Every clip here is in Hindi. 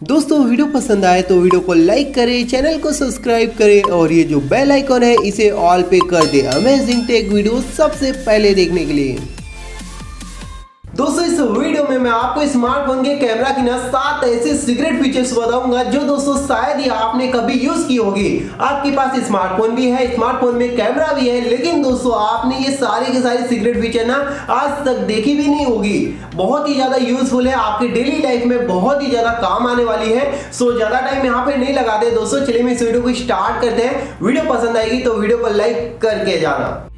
दोस्तों वीडियो पसंद आए तो वीडियो को लाइक करें, चैनल को सब्सक्राइब करें और ये जो बेल आइकॉन है इसे ऑल पे कर दे अमेजिंग टेक वीडियो सबसे पहले देखने के लिए। दोस्तों इस वीडियो में मैं आपको स्मार्टफोन के कैमरा की ना 7 ऐसे सीक्रेट फीचर्स बताऊंगा जो दोस्तों शायद ही आपने कभी यूज की होगी। आपके पास स्मार्टफोन भी है, स्मार्टफोन में कैमरा भी है, लेकिन दोस्तों आपने ये सारे के सारे सीक्रेट फीचर ना आज तक देखी भी नहीं होगी। बहुत ही ज्यादा यूजफुल है, आपके डेली लाइफ में बहुत ही ज्यादा काम आने वाली है। सो ज्यादा टाइम यहाँ पे नहीं लगाते दोस्तों, चलिए मैं इस वीडियो को स्टार्ट करते हैं। वीडियो पसंद आएगी तो वीडियो को लाइक करके जाना।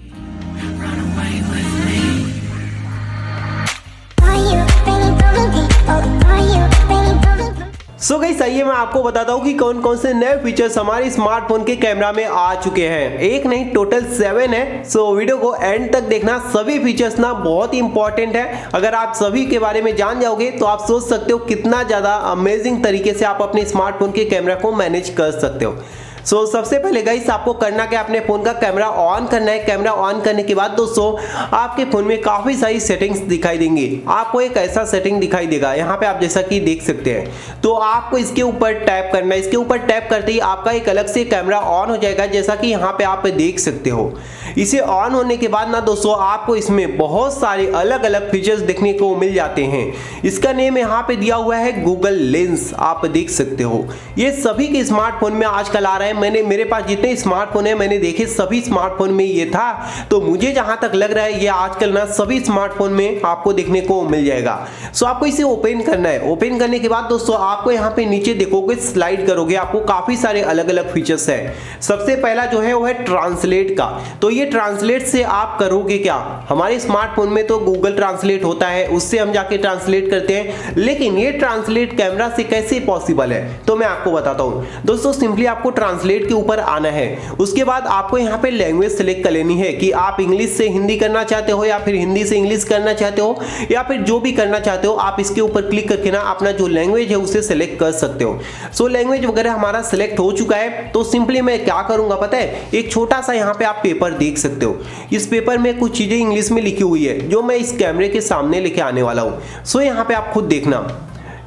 सो गाइस आइए मैं आपको बताता हूँ कि कौन कौन से नए फीचर्स हमारे स्मार्टफोन के कैमरा में आ चुके हैं। एक नहीं टोटल 7 है। सो वीडियो को एंड तक देखना, सभी फीचर्स ना बहुत ही इंपॉर्टेंट है। अगर आप सभी के बारे में जान जाओगे तो आप सोच सकते हो कितना ज्यादा अमेजिंग तरीके से आप अपने स्मार्टफोन के कैमरा को मैनेज कर सकते हो। सो सबसे पहले गाइस आपको करना क्या, अपने फोन का कैमरा ऑन करना है। कैमरा ऑन करने के बाद दोस्तों आपके फोन में काफी सारी सेटिंग्स दिखाई देंगी। आपको एक ऐसा सेटिंग दिखाई देगा यहाँ पे, आप जैसा कि देख सकते हैं। तो आपको इसके ऊपर टैप करना है। इसके ऊपर टैप करते ही आपका एक अलग से कैमरा ऑन हो जाएगा, जैसा कि यहाँ पे आप देख सकते हो। इसे ऑन होने के बाद ना दोस्तों आपको इसमें बहुत सारे अलग अलग फीचर्स देखने को मिल जाते हैं। इसका नेम यहाँ पे दिया हुआ है गूगल लेंस, आप देख सकते हो। ये सभी के स्मार्टफोन में आजकल आ रहा है। मेरे पास जितने स्मार्टफोन है मैंने देखे सभी स्मार्टफोन में ये था, तो मुझे जहां तक लग रहा है ये आजकल ना सभी स्मार्टफोन में आपको देखने को मिल जाएगा। सो आपको इसे ओपन करना है। ओपन करने के बाद दोस्तों आपको यहाँ पे नीचे देखोगे, स्लाइड करोगे, आपको काफी सारे अलग अलग फीचर्स है। सबसे पहला जो है वो है ट्रांसलेट का। तो ये ट्रांसलेट से आप करोगे क्या, हमारे स्मार्टफोन में तो गूगल ट्रांसलेट होता है, उससे हम जाके ट्रांसलेट करते हैं, लेकिन ये ट्रांसलेट कैमरा से कैसे पॉसिबल है तो मैं आपको बताता हूँ। दोस्तों सिंपली आपको ट्रांसलेट के ऊपर आना है। उसके बाद आपको यहाँ पे लैंग्वेज सेलेक्ट कर लेनी है कि आप इंग्लिश से हिंदी करना चाहते हो या फिर हिंदी से इंग्लिश करना चाहते हो, या फिर जो भी करना चाहते हो आप इसके ऊपर क्लिक करके ना अपना जो लैंग्वेज है उसे सेलेक्ट कर सकते हो। सो लैंग्वेज वगैरह हमारा सेलेक्ट हो चुका है। तो सिंपली मैं क्या करूंगा पता है, एक छोटा सा यहाँ पे आप पेपर देख सकते हो। इस पेपर में कुछ चीजें इंग्लिश में लिखी हुई है जो मैं इस कैमरे के सामने लेके आने वाला हूँ। सो यहाँ पे आप खुद देखना,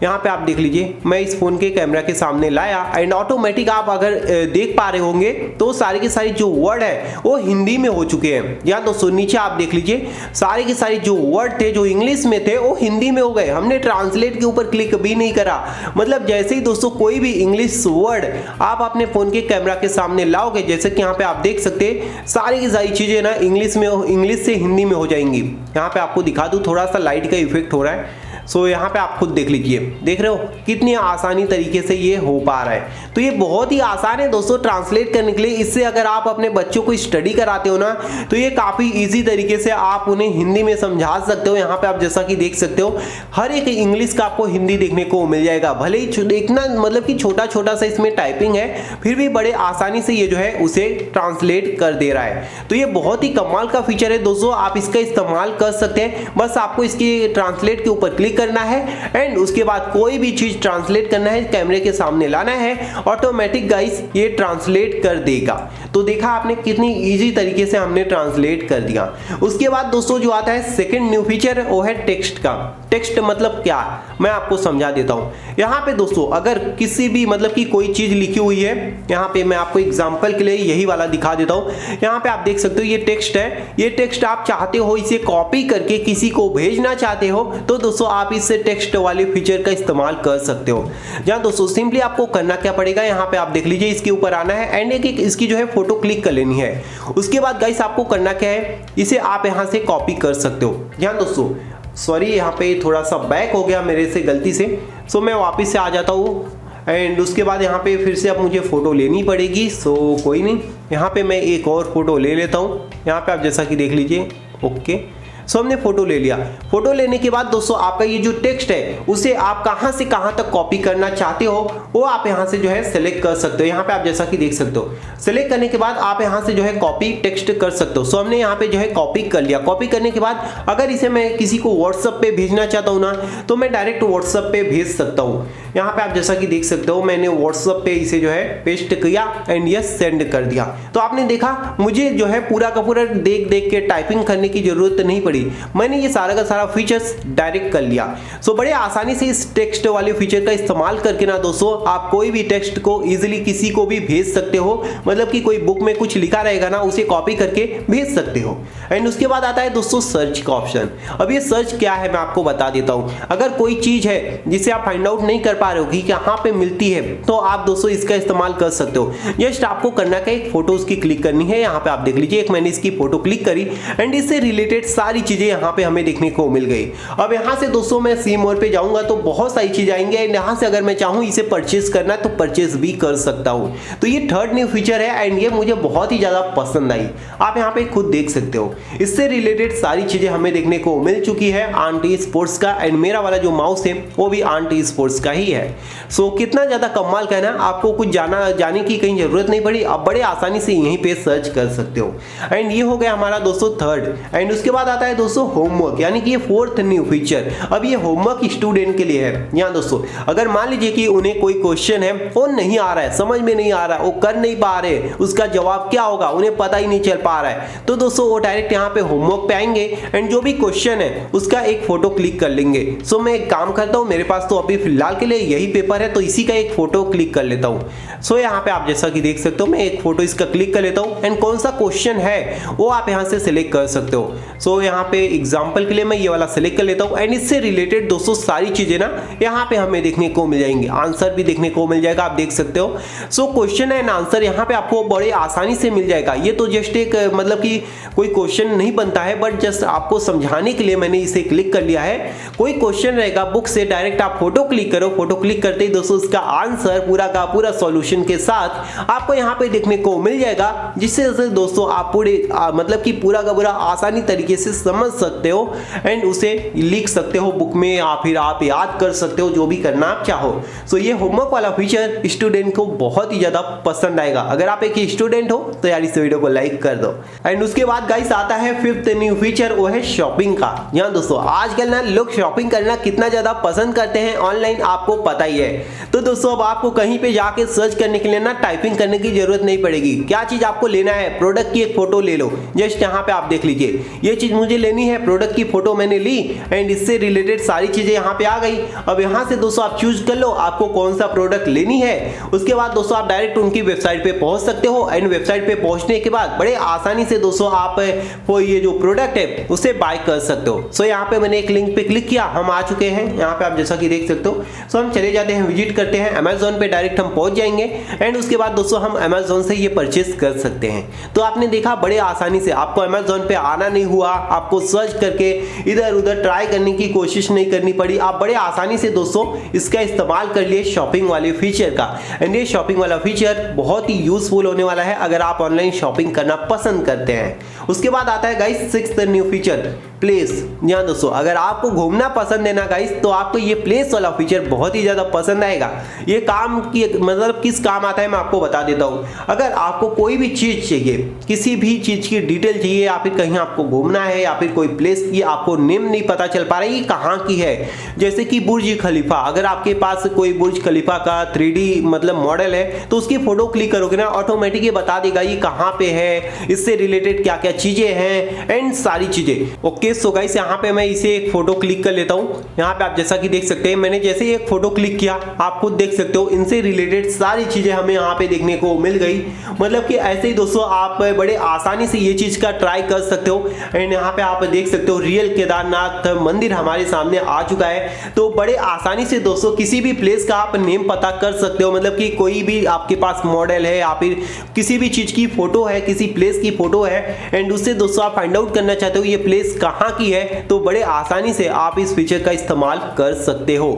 यहाँ पे आप देख लीजिए मैं इस फोन के कैमरा के सामने लाया एंड ऑटोमेटिक आप अगर देख पा रहे होंगे तो सारे के सारे जो वर्ड है वो हिंदी में हो चुके हैं। यहाँ दोस्तों नीचे आप देख लीजिए सारे के सारे जो वर्ड थे जो इंग्लिश में थे वो हिंदी में हो गए। हमने ट्रांसलेट के ऊपर क्लिक भी नहीं करा। मतलब जैसे ही दोस्तों कोई भी इंग्लिश वर्ड आप अपने फोन के कैमरा के सामने लाओगे, जैसे कि यहाँ पे आप देख सकते सारी की सारी चीजें ना इंग्लिश से हिंदी में हो जाएंगी। यहाँ पे आपको दिखा दूं, थोड़ा सा लाइट का इफेक्ट हो रहा है। सो यहाँ पे आप खुद देख लीजिए, देख रहे हो कितनी आसानी तरीके से ये हो पा रहा है। तो ये बहुत ही आसान है दोस्तों ट्रांसलेट करने के लिए। इससे अगर आप अपने बच्चों को स्टडी कराते हो ना तो ये काफी इजी तरीके से आप उन्हें हिंदी में समझा सकते हो। यहाँ पे आप जैसा कि देख सकते हो हर एक इंग्लिश का आपको हिंदी देखने को मिल जाएगा। भले ही इतना मतलब कि छोटा छोटा सा इसमें टाइपिंग है, फिर भी बड़े आसानी से ये जो है उसे ट्रांसलेट कर दे रहा है। तो ये बहुत ही कमाल का फीचर है दोस्तों, आप इसका इस्तेमाल कर सकते हैं। बस आपको इसकी ट्रांसलेट के ऊपर क्लिक करना है एंड उसके बाद कोई भी चीज ट्रांसलेट करना है, कैमरे के सामने लाना है, ऑटोमेटिक गाइस ये ट्रांसलेट कर देगा। तो देखा आपने कितनी इजी तरीके से हमने ट्रांसलेट कर दिया। उसके बाद दोस्तों जो आता है सेकंड न्यू फीचर वो है टेक्स्ट का। टेक्स्ट मतलब क्या मैं आपको समझा देता हूं। यहाँ पे दोस्तों अगर किसी भी मतलब कि कोई चीज लिखी हुई है, यहाँ पे मैं आपको एग्जांपल के लिए यही वाला दिखा देता हूँ। यहाँ पे आप देख सकते हो ये टेक्स्ट है। ये टेक्स्ट आप चाहते हो इसे कॉपी करके किसी को भेजना चाहते हो तो दोस्तों आप इससे टेक्स्ट वाले फीचर का इस्तेमाल कर सकते हो। जहां दोस्तों सिंपली आपको करना क्या पड़ेगा, यहाँ पे आप देख लीजिए इसके ऊपर आना है एंड एक इसकी जो है फोटो क्लिक कर लेनी है। उसके बाद गाइस आपको करना क्या है, इसे आप यहाँ से कॉपी कर सकते हो। जहां दोस्तों सॉरी यहाँ पे थोड़ा सा बैक हो गया मेरे से गलती से, सो मैं वापस से आ जाता हूँ एंड उसके बाद यहाँ पे फिर से अब मुझे फोटो लेनी पड़ेगी। सो कोई नहीं, यहाँ पे मैं एक और फोटो ले लेता हूँ। यहाँ पे आप जैसा कि देख लीजिए ओके। सो हमने फोटो ले लिया। फोटो लेने के बाद दोस्तों आपका ये जो टेक्स्ट है उसे आप कहां से कहां तक कॉपी करना चाहते हो वो आप यहां से जो है सेलेक्ट कर सकते हो। यहाँ पे आप जैसा कि देख सकते हो सेलेक्ट करने के बाद आप यहां से जो है कॉपी टेक्स्ट कर सकते हो। सो हमने यहाँ पे जो है कॉपी कर लिया। कॉपी करने के बाद अगर इसे मैं किसी को व्हाट्सएप पे भेजना चाहता हूँ ना तो मैं डायरेक्ट व्हाट्सएप पे भेज सकता हूँ। यहाँ पे आप जैसा कि देख सकते हो मैंने व्हाट्सएप पे इसे जो है पेस्ट किया एंड यस सेंड कर दिया। तो आपने देखा मुझे जो है पूरा का पूरा देख देख के टाइपिंग करने की जरूरत नहीं पड़ी। गई, मैंने ये सारा का सारा फीचर्स डायरेक्ट कर लिया। सो बड़े आसानी से इस टेक्स्ट वाले फीचर का इस्तेमाल करके ना दोस्तों आप कोई भी टेक्स्ट को इजीली किसी को भी भेज सकते हो, मतलब कि कोई बुक में कुछ लिखा रहेगा ना उसे कॉपी करके भेज सकते हो। एंड उसके बाद आता है दोस्तों सर्च का ऑप्शन। अब ये सर्च क्या है मैं आपको बता देता हूँ। अगर कोई चीज है जिसे आप फाइंड आउट नहीं कर पा रहे हो कि कहाँ पे मिलती है, तो आप दोस्तों इसका इस्तेमाल कर सकते हो। जस्ट आपको करना क्या, एक फोटो उसकी क्लिक करनी है। यहाँ पे आप देख लीजिए, एक मैंने इसकी फोटो क्लिक करी एंड इससे रिलेटेड सारी चीजें यहाँ पे हमें देखने को मिल गई। अब यहाँ से दोस्तों मैं सी मोर पे जाऊंगा तो बहुत सारी चीजें आएंगे एंड यहाँ से अगर मैं चाहूँ इसे परचेज करना तो परचेज भी कर सकता हूँ। तो ये थर्ड न्यू फीचर है एंड ये मुझे बहुत ही ज्यादा पसंद आई। आप यहाँ पे खुद देख सकते हो, इससे रिलेटेड सारी चीजें हमें देखने को मिल चुकी है आंटी स्पोर्ट्स का। एंड मेरा वाला जो माउस है वो भी आंटी स्पोर्ट्स का ही है। सो कितना ज्यादा कमाल का है ना, आपको कुछ जाने की कहीं जरूरत नहीं पड़ी, आप बड़े आसानी से यहीं पे सर्च कर सकते हो। एंड ये हो गया हमारा दोस्तों थर्ड। एंड उसके बाद आता है दोस्तों होमवर्क, यानी कि ये फोर्थ न्यू फीचर। अब ये होमवर्क स्टूडेंट के लिए है। यहाँ दोस्तों अगर मान लीजिए कि उन्हें कोई क्वेश्चन है वो नहीं आ रहा है, समझ में नहीं आ रहा है, वो कर नहीं पा रहे, उसका जवाब क्या होगा उन्हें पता ही नहीं चल पा रहा है, तो दोस्तों वो डायरेक्ट यहाँ पे होमवर्क पे आएंगे एंड जो भी क्वेश्चन है उसका एक फोटो क्लिक कर लेंगे। सो मैं एक काम करता हूँ, मेरे पास तो अभी फिलहाल के लिए यही पेपर है तो इसी का एक फोटो क्लिक कर लेता हूँ। सो यहाँ पे आप जैसा कि देख सकते हो मैं एक फोटो इसका क्लिक कर लेता हूँ एंड कौन सा क्वेश्चन है वो आप यहाँ से सिलेक्ट कर सकते हो। सो यहाँ पे एग्जाम्पल के लिए मैं ये वाला सिलेक्ट कर लेता हूँ एंड इससे रिलेटेड दोस्तों सारी चीजें ना यहाँ पे हमें देखने को मिल जाएंगी, आंसर भी देखने को मिल जाएगा, आप देख सकते हो। सो क्वेश्चन एंड आंसर यहाँ पे आपको बड़े आसानी से मिल जाएगा। ये तो जस्ट एक मतलब कि कोई क्वेश्चन नहीं बनता है, बट जस्ट आपको समझाने के लिए मैंने इसे क्लिक कर लिया है। कोई क्वेश्चन रहेगा बुक से, डायरेक्ट आप फोटो क्लिक करो, फोटो क्लिक करते ही दोस्तों उसका आंसर पूरा का पूरा सॉल्यूशन के साथ आपको यहाँ पे देखने को मिल जाएगा, जिससे दोस्तों आप पूरे मतलब कि पूरा का पूरा आसानी तरीके से समझ सकते हो एंड उसे लिख सकते हो बुक में या फिर आप याद कर सकते हो, जो भी करना आप चाहो। सो ये होमवर्क वाला फीचर स्टूडेंट को बहुत ही ज्यादा पसंद आएगा। अगर आप एक स्टूडेंट हो तो यार इस वीडियो को लाइक कर दो। एंड उसके बाद गाइस आता है फिफ्थ न्यू फीचर, वो है शॉपिंग का। यहाँ दोस्तों आजकल ना लोग शॉपिंग करना कितना ज्यादा पसंद करते हैं ऑनलाइन, आपको पता ही है। तो दोस्तों अब आपको कहीं पे जाके सर्च करने के लिए ना टाइपिंग करने की जरूरत नहीं पड़ेगी। क्या चीज आपको लेना है, प्रोडक्ट की एक फोटो ले लो। जस्ट यहाँ पे आप देख लीजिए, ये चीज मुझे लेनी है, प्रोडक्ट की फोटो मैंने ली एंड इससे रिलेटेड सारी चीजें यहाँ पे आ गई। अब यहाँ से दोस्तों आप चूज कर लो आपको कौन सा प्रोडक्ट लेनी है। उसके बाद दोस्तों आप डायरेक्ट उनकी वेबसाइट पे पहुंच सकते हो एंड वेबसाइट पे पहुंचने के बाद बड़े आसानी से दोस्तों आप वो ये जो प्रोडक्ट है उसे बाय कर सकते हो। सो यहाँ पे मैंने एक लिंक पे क्लिक किया, हम आ चुके हैं यहाँ पे, आप जैसा कि देख सकते हो। सो हम चले जाते हैं, विजिट करते हैं अमेजोन पे, डायरेक्ट हम पहुंच जाएंगे एंड उसके बाद दोस्तों हम अमेजोन से ये परचेस कर सकते हैं। तो आपने देखा बड़े आसानी से, आपको अमेजोन पे आना नहीं हुआ, आपको सर्च करके इधर उधर ट्राई करने की कोशिश नहीं करनी पड़ी, आप बड़े आसानी से दोस्तों इसका इस्तेमाल कर लिए शॉपिंग वाले फीचर का। एंड ये शॉपिंग वाला फीचर बहुत ही यूजफुल होने वाला है अगर आप ऑनलाइन शॉपिंग करना पसंद करते हैं। उसके बाद आता है guys sixth new feature, place. यहाँ दोस्तों अगर आपको घूमना पसंद है ना गाइस, तो आपको ये प्लेस वाला फीचर बहुत ही ज्यादा पसंद आएगा। ये काम की मतलब किस काम आता है मैं आपको बता देता हूँ। अगर आपको कोई भी चीज चाहिए, किसी भी चीज की डिटेल चाहिए या फिर कहीं आपको घूमना है या फिर कोई प्लेस की आपको नेम नहीं पता चल पा रहा है ये कहाँ की है, जैसे कि बुर्ज खलीफा, अगर आपके पास कोई बुर्ज खलीफा का 3D मतलब मॉडल है तो उसकी फोटो क्लिक करोगे ना ऑटोमेटिक ये बता देगा ये कहाँ पे है, इससे रिलेटेड क्या क्या चीजें हैं एंड सारी चीजें। ओके सो गाइस यहाँ पे मैं इसे एक फोटो क्लिक कर लेता हूँ। यहाँ पे आप जैसा कि देख सकते हैं मैंने जैसे ही एक फोटो क्लिक किया, आप खुद देख सकते हो इनसे रिलेटेड सारी चीजें हमें यहाँ पे देखने को मिल गई। मतलब कि ऐसे ही दोस्तों आप बड़े आसानी से ये चीज का ट्राई कर सकते हो। एंड यहाँ पे आप देख सकते हो रियल केदारनाथ मंदिर हमारे सामने आ चुका है। तो बड़े आसानी से दोस्तों किसी भी प्लेस का आप नेम पता कर सकते हो, मतलब कि कोई भी आपके पास मॉडल है या फिर किसी भी चीज की फोटो है, किसी प्लेस की फोटो है एंड उससे दोस्तों आप फाइंड आउट करना चाहते हो ये प्लेस कहाँ की है, तो बड़े आसानी से आप इस फीचर का इस्तेमाल कर सकते हो।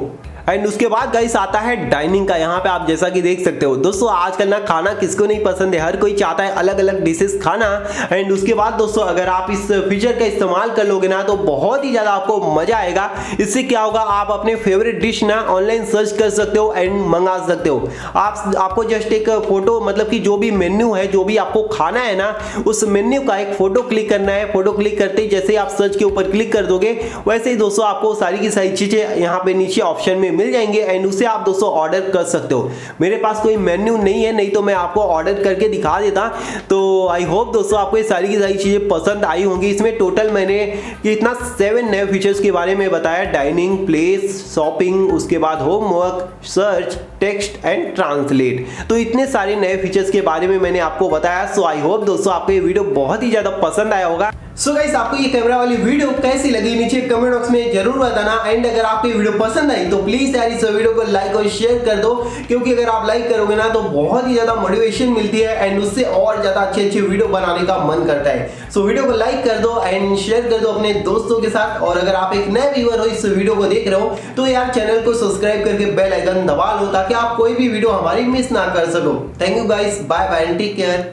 एंड उसके बाद गाइस आता है डाइनिंग का। यहाँ पे आप जैसा कि देख सकते हो दोस्तों आजकल ना खाना किसको नहीं पसंद है, हर कोई चाहता है अलग अलग डिशेस खाना। एंड उसके बाद दोस्तों अगर आप इस फीचर का इस्तेमाल कर लोगे ना तो बहुत ही ज्यादा आपको मजा आएगा। इससे क्या होगा, आप अपने फेवरेट डिश ना ऑनलाइन सर्च कर सकते हो एंड मंगा सकते हो। आपको जस्ट एक फोटो मतलब कि जो भी मेन्यू है, जो भी आपको खाना है ना, उस मेन्यू का एक फोटो क्लिक करना है। फोटो क्लिक करते ही जैसे आप सर्च के ऊपर क्लिक कर दोगे वैसे ही दोस्तों आपको सारी की सारी चीजें यहाँ पे नीचे ऑप्शन में मिल जाएंगे एंड उसे आप दोस्तों ऑर्डर कर सकते हो। मेरे पास कोई मेन्यू नहीं है, नहीं तो मैं आपको ऑर्डर करके दिखा देता। तो आई होप दोस्तों आपको ये सारी की सारी चीजें पसंद आई होंगी। इसमें टोटल मैंने इतना 7 नए फीचर्स के बारे में बताया, डाइनिंग, प्लेस, शॉपिंग, उसके बाद homework, search, text and translate. तो इतने सारे नए फीचर्स के बारे में मैंने आपको बताया। सो आई होप दोस्तों आपको ये वीडियो बहुत ही ज्यादा पसंद आया होगा। सो गाइस, आपको ये कैमरा वाली वीडियो कैसी लगी नीचे कमेंट बॉक्स में जरूर बताना। एंड अगर आपको ये वीडियो पसंद आई तो प्लीज यार इस वीडियो को लाइक और शेयर कर दो, क्योंकि अगर आप लाइक करोगे ना तो बहुत ही ज्यादा मोटिवेशन मिलती है एंड उससे और ज्यादा अच्छे अच्छे वीडियो बनाने का मन करता है। सो वीडियो को लाइक कर दो एंड शेयर कर दो अपने दोस्तों के साथ। और अगर आप एक नए व्यूअर हो, इस वीडियो को देख रहे हो, तो यार चैनल को सब्सक्राइब करके बेल आइकन दबा लो ताकि आप कोई भी वीडियो हमारी मिस ना कर सको। Thank you guys, bye bye and take care.